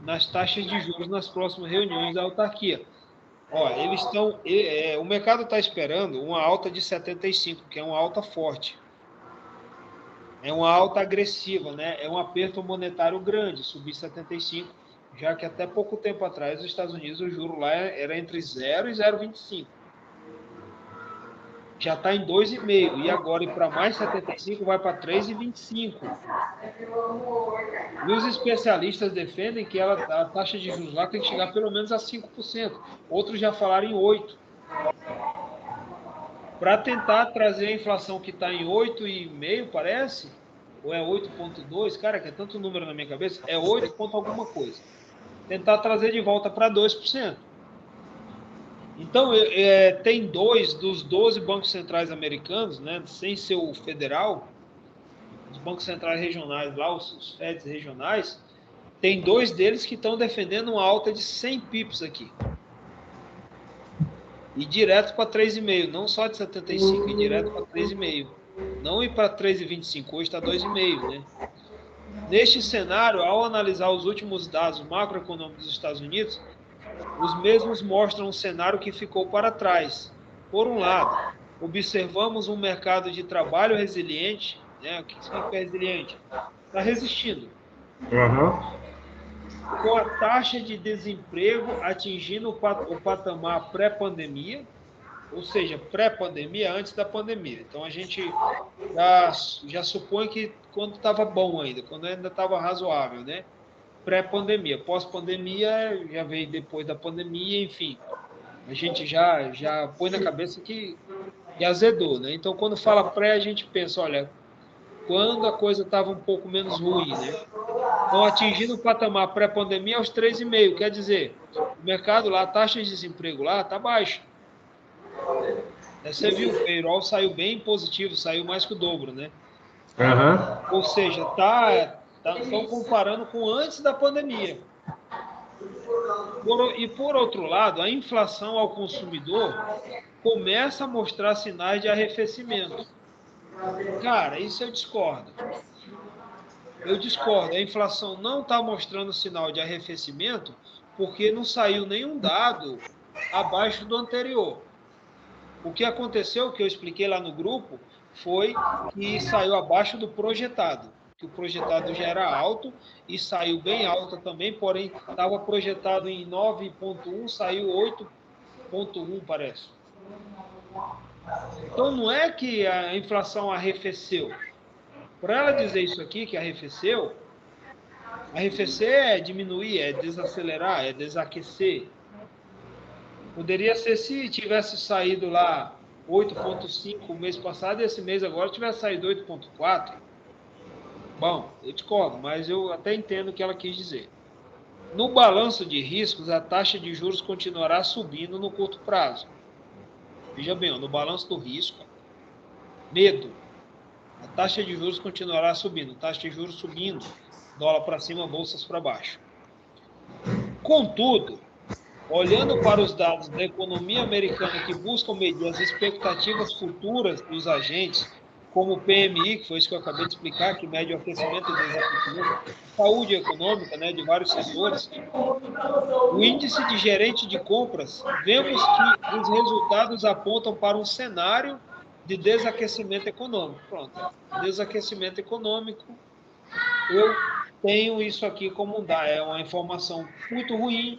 nas taxas de juros nas próximas reuniões da autarquia. Ó, eles estão, o mercado está esperando uma alta de 75, que é uma alta forte. É uma alta agressiva, né? É um aperto monetário grande, subir 75, já que até pouco tempo atrás, nos Estados Unidos, o juro lá era entre 0 e 0,25. Já está em 2,5, e agora ir para mais 75 vai para 3,25. E os especialistas defendem que a taxa de juros lá tem que chegar pelo menos a 5%. Outros já falaram em 8%. Para tentar trazer a inflação que está em 8,5, parece, ou é 8,2, cara, que é tanto número na minha cabeça, é 8 ponto alguma coisa. Tentar trazer de volta para 2%. Então, tem 2 dos 12 bancos centrais americanos, né, sem ser o federal, os bancos centrais regionais lá, os FEDs regionais, tem 2 deles que estão defendendo uma alta de 100 pips aqui. E direto para 3,5, não só de 75, e direto para 3,5. Não ir para 3,25, hoje está 2,5, né? Neste cenário, ao analisar os últimos dados macroeconômicos dos Estados Unidos, os mesmos mostram um cenário que ficou para trás. Por um lado, observamos um mercado de trabalho resiliente, né? O que significa resiliente? Está resistindo. Com a taxa de desemprego atingindo o patamar pré-pandemia, ou seja, pré-pandemia, antes da pandemia. Então, a gente já supõe que quando estava bom ainda, quando ainda estava razoável, né? Pré-pandemia. Pós-pandemia, já veio depois da pandemia, enfim. A gente já põe na cabeça que azedou, né? Então, quando fala pré, a gente pensa, olha, quando a coisa estava um pouco menos ruim, né? Então, atingindo o patamar pré-pandemia aos 3,5, quer dizer, o mercado lá, a taxa de desemprego lá está baixa. Você viu, o payroll saiu bem positivo, saiu mais que o dobro, né? Ou seja, estão comparando com antes da pandemia. E, por outro lado, a inflação ao consumidor começa a mostrar sinais de arrefecimento. Cara, isso eu discordo. A inflação não está mostrando sinal de arrefecimento porque não saiu nenhum dado abaixo do anterior. O que aconteceu, que eu expliquei lá no grupo, foi que saiu abaixo do projetado, que o projetado já era alto e saiu bem alta também, porém estava projetado em 9,1, saiu 8,1, parece. Então não é que a inflação arrefeceu. Para ela dizer isso aqui, que arrefecer é diminuir, é desacelerar, é desaquecer. Poderia ser se tivesse saído lá 8,5 o mês passado e esse mês agora tivesse saído 8,4. Bom, eu discordo, mas eu até entendo o que ela quis dizer. No balanço de riscos, a taxa de juros continuará subindo no curto prazo. Veja bem, no balanço do risco, medo. A taxa de juros continuará subindo. Taxa de juros subindo, dólar para cima, bolsas para baixo. Contudo, olhando para os dados da economia americana que buscam medir as expectativas futuras dos agentes, como o PMI, que foi isso que eu acabei de explicar, que mede o aquecimento e desaquecimento, saúde econômica, né, de vários setores, o índice de gerente de compras, vemos que os resultados apontam para um cenário de desaquecimento econômico. Pronto, desaquecimento econômico, eu tenho isso aqui como é uma informação muito ruim,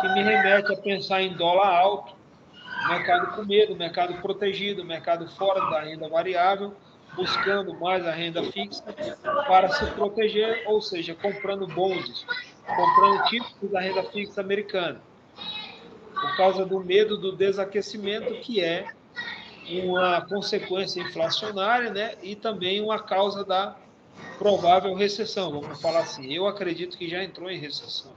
que me remete a pensar em dólar alto, mercado com medo, mercado protegido, mercado fora da renda variável, buscando mais a renda fixa para se proteger, ou seja, comprando bonds, comprando títulos da renda fixa americana, por causa do medo do desaquecimento, que é uma consequência inflacionária, né? E também uma causa da provável recessão, vamos falar assim. Eu acredito que já entrou em recessão.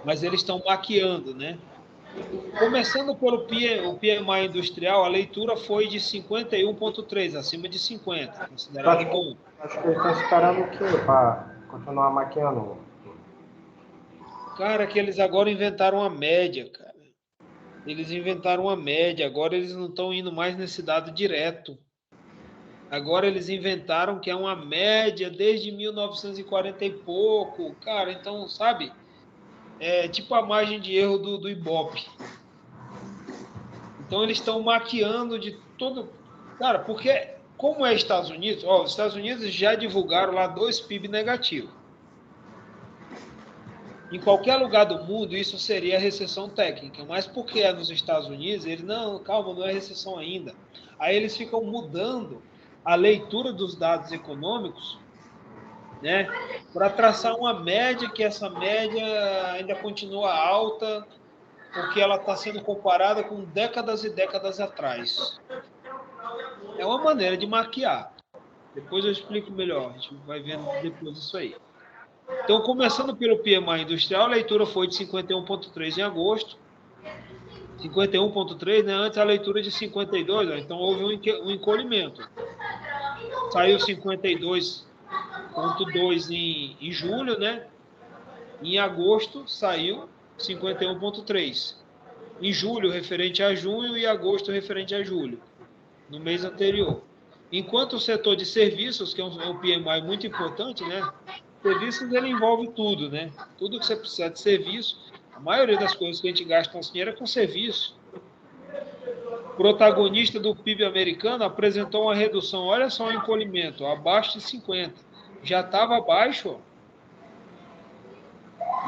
Mas eles estão maquiando, né? Começando pelo o PMI industrial, a leitura foi de 51,3, acima de 50, considerado bom. Acho que eles estão esperando o quê para continuar maquiando? Cara, que eles agora inventaram a média, cara. Eles inventaram a média, agora eles não estão indo mais nesse dado direto. Agora eles inventaram que é uma média desde 1940 e pouco. Cara, então, sabe? É tipo a margem de erro do Ibope. Então eles estão maquiando de todo. Cara, porque como é Estados Unidos, ó, os Estados Unidos já divulgaram lá 2 PIB negativo. Em qualquer lugar do mundo, isso seria recessão técnica, mas porque é nos Estados Unidos, eles, não, calma, não é recessão ainda. Aí eles ficam mudando a leitura dos dados econômicos, né, para traçar uma média, que essa média ainda continua alta, porque ela está sendo comparada com décadas e décadas atrás. É uma maneira de maquiar. Depois eu explico melhor, a gente vai vendo depois isso aí. Então, começando pelo PMI industrial, a leitura foi de 51,3 em agosto. 51,3, né? Antes a leitura de 52, ó, então houve um encolhimento. Saiu 52,2 em julho, né? Em agosto saiu 51,3. Em julho, referente a junho, e agosto, referente a julho, no mês anterior. Enquanto o setor de serviços, que é um PMI muito importante, né? Serviços, ele envolve tudo, né? Tudo que você precisa de serviço. A maioria das coisas que a gente gasta nosso dinheiro é com serviço. O protagonista do PIB americano apresentou uma redução, olha só o encolhimento, abaixo de 50. Já estava abaixo, ó,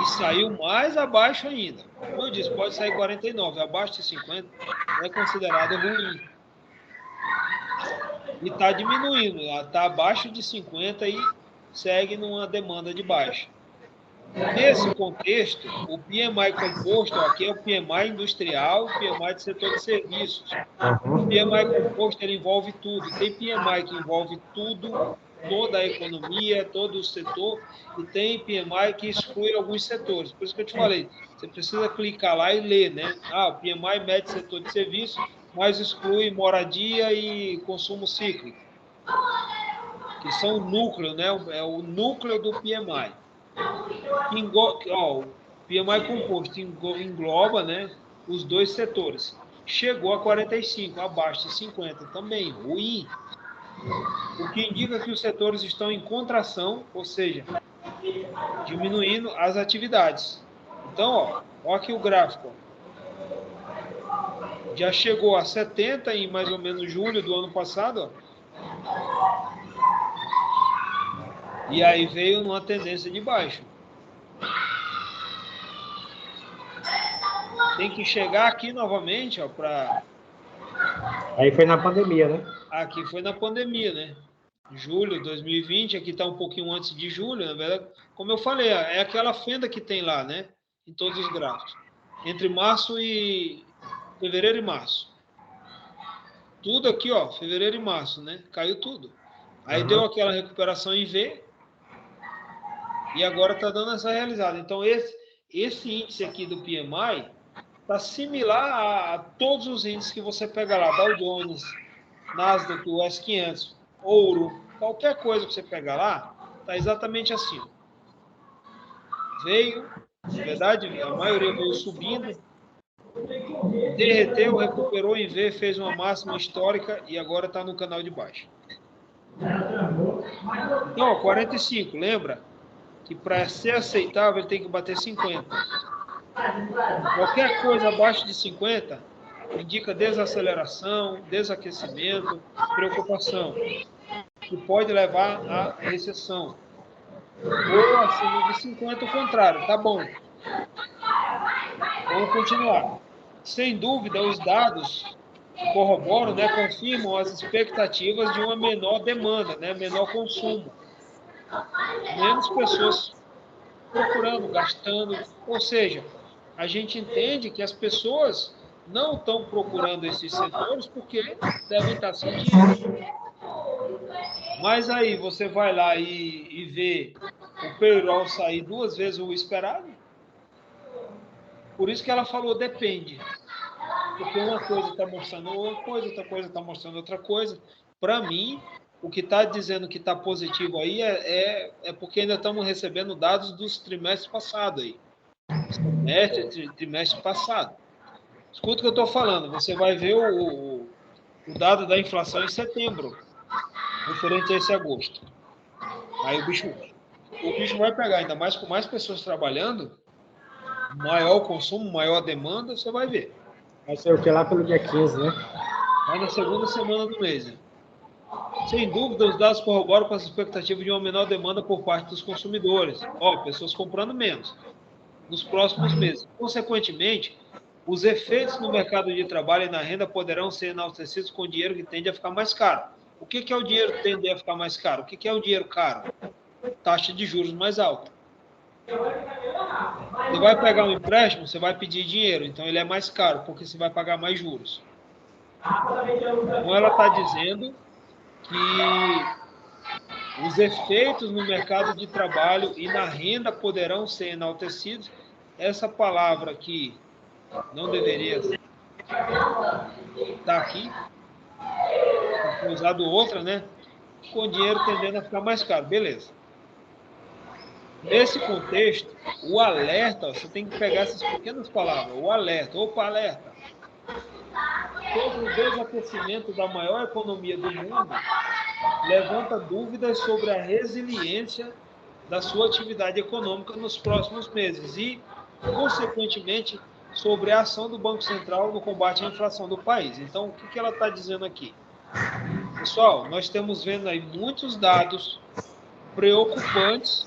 e saiu mais abaixo ainda. Como eu disse, pode sair 49, abaixo de 50 é considerado ruim. E está diminuindo, está abaixo de 50 e segue numa demanda de baixa. Nesse contexto, o PMI composto, aqui é o PMI industrial, o PMI do setor de serviços. O PMI composto, ele envolve tudo. Tem PMI que envolve tudo, toda a economia, todo o setor, e tem PMI que exclui alguns setores. Por isso que eu te falei, você precisa clicar lá e ler, né? Ah, o PMI mede setor de serviço, mas exclui moradia e consumo cíclico, que são o núcleo, né? É o núcleo do PMI. O PMI composto engloba, né, os dois setores. Chegou a 45, abaixo de 50, também ruim. O que indica que os setores estão em contração, ou seja, diminuindo as atividades. Então, ó aqui o gráfico. Já chegou a 70 em mais ou menos julho do ano passado, ó. E aí veio numa tendência de baixa. Tem que chegar aqui novamente, ó, para... Aí foi na pandemia, né? Aqui foi na pandemia, né? Julho de 2020, aqui está um pouquinho antes de julho, na verdade. Como eu falei, é aquela fenda que tem lá, né? Em todos os gráficos. Entre março e... fevereiro e março. Tudo aqui, ó, fevereiro e março, né? Caiu tudo. Aí deu aquela recuperação em V, e agora está dando essa realizada. Então, esse índice aqui do PMI está similar a todos os índices que você pega lá, Dow Jones, Nasdaq, o S500, ouro, qualquer coisa que você pegar lá, está exatamente assim. Veio, na verdade, a maioria veio subindo, derreteu, recuperou em V, fez uma máxima histórica e agora está no canal de baixo. Então, ó, 45, lembra? Que para ser aceitável ele tem que bater 50. Qualquer coisa abaixo de 50 indica desaceleração, desaquecimento, preocupação, que pode levar à recessão. Ou acima de 50, o contrário, tá bom. Vamos continuar. Sem dúvida, os dados corroboram, né, confirmam as expectativas de uma menor demanda, né, menor consumo. Menos pessoas procurando, gastando, ou seja, a gente entende que as pessoas não estão procurando esses setores porque devem estar sem dinheiro. Mas aí você vai lá e vê o payroll sair 2 vezes o esperado. Por isso que ela falou depende. Porque uma coisa está mostrando uma coisa, outra coisa está mostrando outra coisa. Para mim, o que está dizendo que está positivo aí é porque ainda estamos recebendo dados dos trimestres passados aí. Trimestre passado. Escuta o que eu estou falando. Você vai ver o dado da inflação em setembro, referente a esse agosto. Aí o bicho vai pegar, ainda mais com mais pessoas trabalhando, maior o consumo, maior a demanda, você vai ver. Vai ser o que lá pelo dia 15, né? Vai na segunda semana do mês. Né? Sem dúvida, os dados corroboram com as expectativas de uma menor demanda por parte dos consumidores. Pessoas comprando menos nos próximos meses. Consequentemente, os efeitos no mercado de trabalho e na renda poderão ser enaltecidos com o dinheiro que tende a ficar mais caro. O que é o dinheiro que tende a ficar mais caro? O que é o dinheiro caro? Taxa de juros mais alta. Você vai pegar um empréstimo, você vai pedir dinheiro, então ele é mais caro, porque você vai pagar mais juros. Então ela está dizendo que os efeitos no mercado de trabalho e na renda poderão ser enaltecidos. Essa palavra aqui não deveria estar aqui, foi usado outra, né? Com o dinheiro tendendo a ficar mais caro, beleza. Nesse contexto, o alerta, você tem que pegar essas pequenas palavras, o alerta, alerta. Sobre o desaquecimento da maior economia do mundo, levanta dúvidas sobre a resiliência da sua atividade econômica nos próximos meses e, consequentemente, sobre a ação do Banco Central no combate à inflação do país. Então, o que ela está dizendo aqui? Pessoal, nós estamos vendo aí muitos dados preocupantes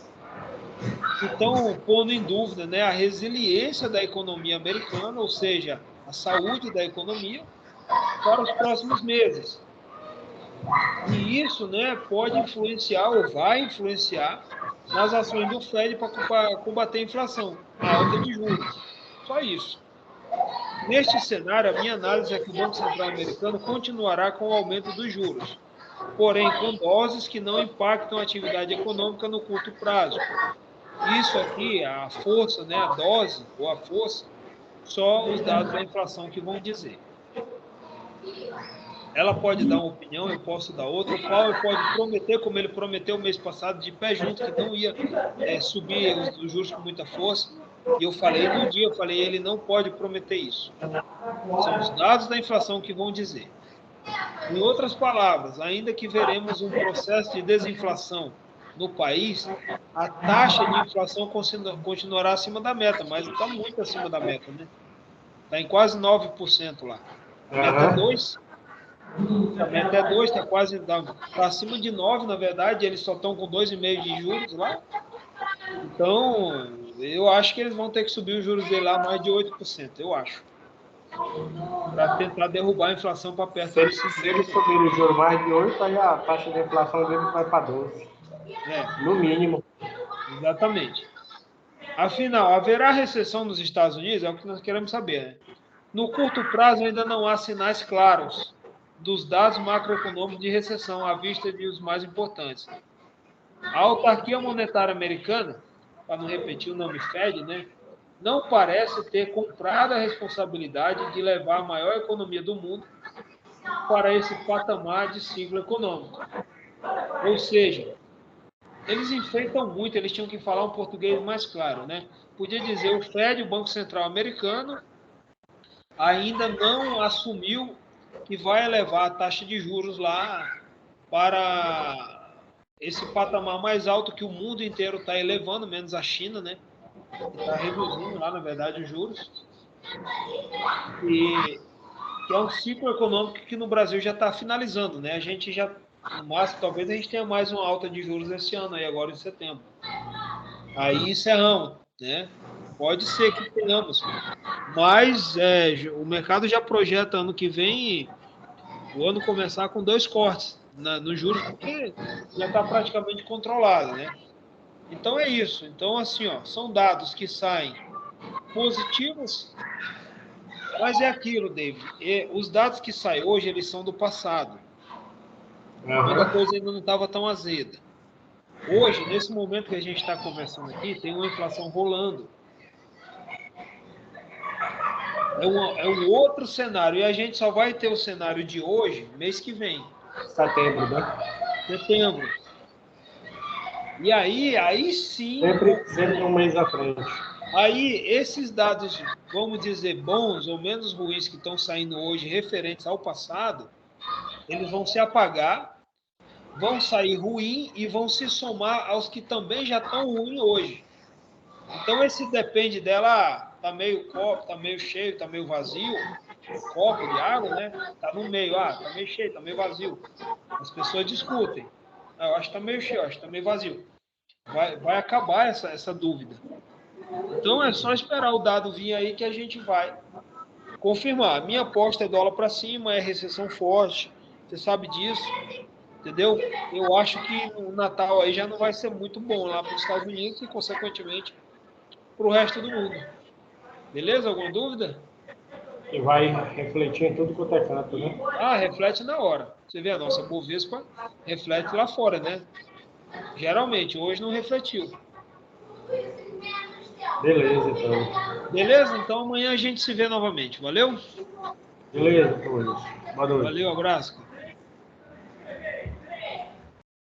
que estão pondo em dúvida, né, a resiliência da economia americana, ou seja, a saúde da economia, para os próximos meses. E isso, né, pode influenciar ou vai influenciar nas ações do Fed para combater a inflação, a alta de juros. Só isso. Neste cenário, a minha análise é que o Banco Central americano continuará com o aumento dos juros, porém com doses que não impactam a atividade econômica no curto prazo. Isso aqui, a força, né, a dose ou a força, só os dados da inflação que vão dizer. Ela pode dar uma opinião, eu posso dar outra. O Paulo pode prometer, como ele prometeu mês passado, de pé junto, que não ia subir os juros com muita força. E eu falei no dia, ele não pode prometer isso. São os dados da inflação que vão dizer. Em outras palavras, ainda que veremos um processo de desinflação no país, a taxa de inflação continuará acima da meta, mas está muito acima da meta, né? Está em quase 9% lá. A meta é 2%. A meta é 2, está quase está acima de 9, na verdade, eles só estão com 2,5 de juros lá. Então, eu acho que eles vão ter que subir os juros dele lá mais de 8%, eu acho. Para tentar derrubar a inflação para perto de 5%. Se eles subirem os juros mais de 8%, aí a taxa de inflação deles vai para 12%. No mínimo. Exatamente. Afinal, haverá recessão nos Estados Unidos? É o que nós queremos saber, né? No curto prazo, ainda não há sinais claros dos dados macroeconômicos de recessão à vista de os mais importantes. A autarquia monetária americana, para não repetir o nome Fed, né, não parece ter comprado a responsabilidade de levar a maior economia do mundo para esse patamar de ciclo econômico. Ou seja, eles enfeitam muito, eles tinham que falar um português mais claro, né? Podia dizer o Fed, o Banco Central americano, ainda não assumiu que vai elevar a taxa de juros lá para esse patamar mais alto que o mundo inteiro está elevando, menos a China, né? Está reduzindo lá, na verdade, os juros. E que é um ciclo econômico que no Brasil já está finalizando, né? A gente já, no máximo, talvez a gente tenha mais uma alta de juros esse ano, aí agora em setembro. Aí encerramos, né? Pode ser que tenhamos, mas o mercado já projeta ano que vem o ano começar com 2 cortes nos juros, porque já está praticamente controlado, né? Então é isso. Então, assim, são dados que saem positivos, mas é aquilo, David. Os dados que saem hoje, eles são do passado. Quando a coisa ainda não estava tão azeda. Hoje, nesse momento que a gente está conversando aqui, tem uma inflação rolando. É um outro cenário. E a gente só vai ter o cenário de hoje, mês que vem. Setembro, né? Setembro. E aí sim... Sempre um mês à frente. Aí, esses dados, vamos dizer, bons ou menos ruins que estão saindo hoje referentes ao passado, eles vão se apagar, vão sair ruim e vão se somar aos que também já estão ruins hoje. Então, esse depende dela, tá meio copo, tá meio cheio, tá meio vazio, o copo de água, né? Tá no meio, tá meio cheio, tá meio vazio. As pessoas discutem. Eu acho que tá meio cheio, eu acho que tá meio vazio. Vai acabar essa dúvida. Então, é só esperar o dado vir aí que a gente vai confirmar. Minha aposta é dólar para cima, é recessão forte. Você sabe disso, entendeu? Eu acho que o Natal aí já não vai ser muito bom lá para os Estados Unidos e, consequentemente, para o resto do mundo. Beleza? Alguma dúvida? E vai refletir em tudo quanto é canto, né? Reflete na hora. Você vê, a nossa Bovespa reflete lá fora, né? Geralmente, hoje não refletiu. Beleza, então. Beleza? Então amanhã a gente se vê novamente. Valeu? Beleza, então, Boa noite. Valeu, abraço.